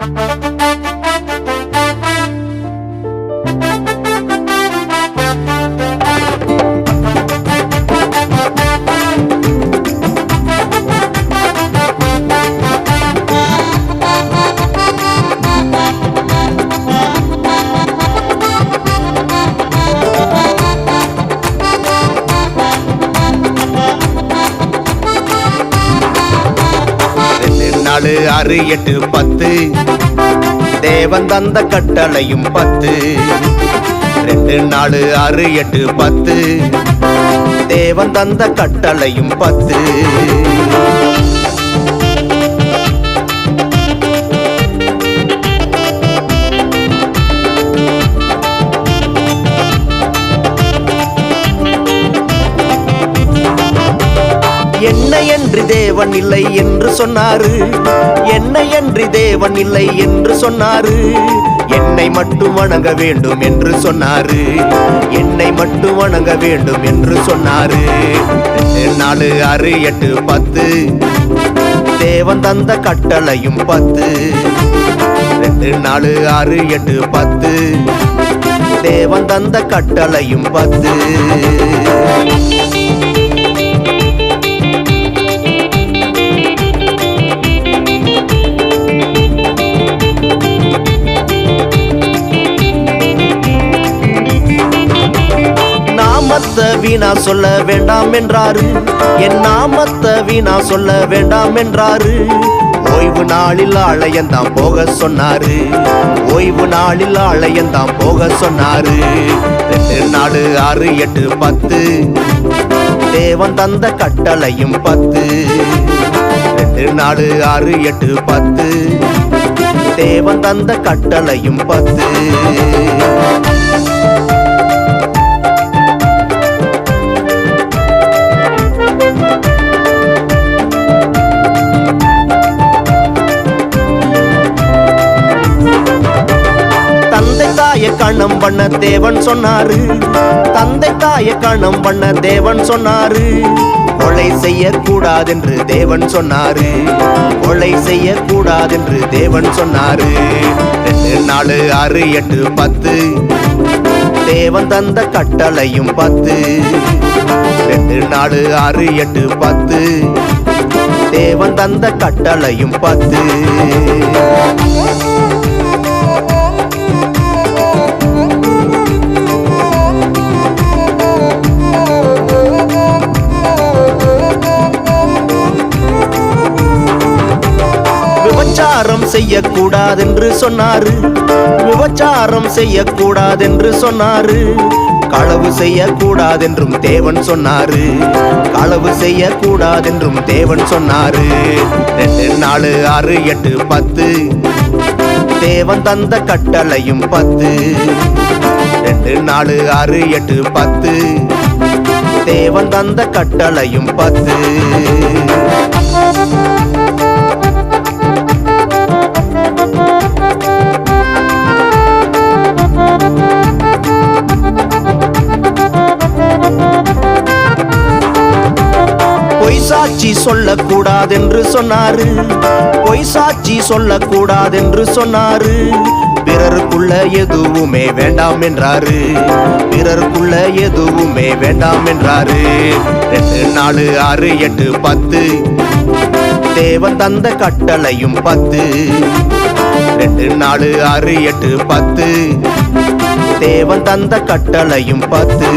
4 6 8 10 தேவன் தந்த கட்டளையும் 10 2 4 6 8 10 தேவன் தந்த கட்டளையும் 10 என்னை என்று தேவன் இல்லை என்று சொன்னாரு, என்னை என்று தேவன் இல்லை என்று சொன்னாரு, என்னை மட்டும் வணங்க வேண்டும் என்று சொன்னாரு, என்னை மட்டும் வணங்க வேண்டும் என்று சொன்னாரு. 4 6 8 10 தேவன் தந்த கட்டளையும் 10 2 4 6 8 10 தேவன் தந்த கட்டளையும் 10 நாமத்தை வீணா சொல்ல வேண்டாம் என்றாரு, என் நாமத்தை வீணா சொல்ல வேண்டாம் என்றாரு. ஓய்வு நாளில் ஆலயந்தான் போக சொன்னாரு, ஓய்வு நாளில் ஆலயந்தான் போக சொன்னாரு. 2 4 6 8 10 தேவன் தந்த கட்டளையும் 10 2 4 6 8 10 தேவன் தந்த கட்டளையும் 10 கணம் பண்ண தேவன் சொன்னாரு, தந்தை தாய கணம் பண்ண தேவன் சொன்னாரு. கொலை செய்யக்கூடாதென்று தேவன் சொன்னாரு, கொலை செய்யக்கூடாதென்று தேவன் சொன்னாரு. 2 4 6 8 10 தேவன் தந்த கட்டளையும் 10 2 4 6 8 10 தேவன் தந்த கட்டளையும் 10 விபச்சாரம் செய்யக்கூடாதென்று சொன்னாரு, விபச்சாரம் செய்யக்கூடாதென்று சொன்னாரு. களவு செய்யக்கூடாதென்றும் தேவன் சொன்னாரு, களவு செய்யக்கூடாதென்றும் தேவன் சொன்னாரு. 2 4 6 8 10 தேவன் தந்த கட்டளையும் 10 2 4 6 8 10 தேவன் தந்த கட்டளையும் 10 பொய் சாட்சி சொல்லக்கூடாதென்று சொன்னாரு, பொய் சாட்சி சொல்லக்கூடாதென்று சொன்னாரு. பிறருக்குள்ள எதுவுமே வேண்டாம் என்றாரு, பிறருக்குள்ள எதுவுமே வேண்டாம் என்றாரு. 2 4 6 8 10 தேவன் தந்த கட்டளையும் 10 2 4 6 8 10 தேவன் தந்த கட்டளையும் 10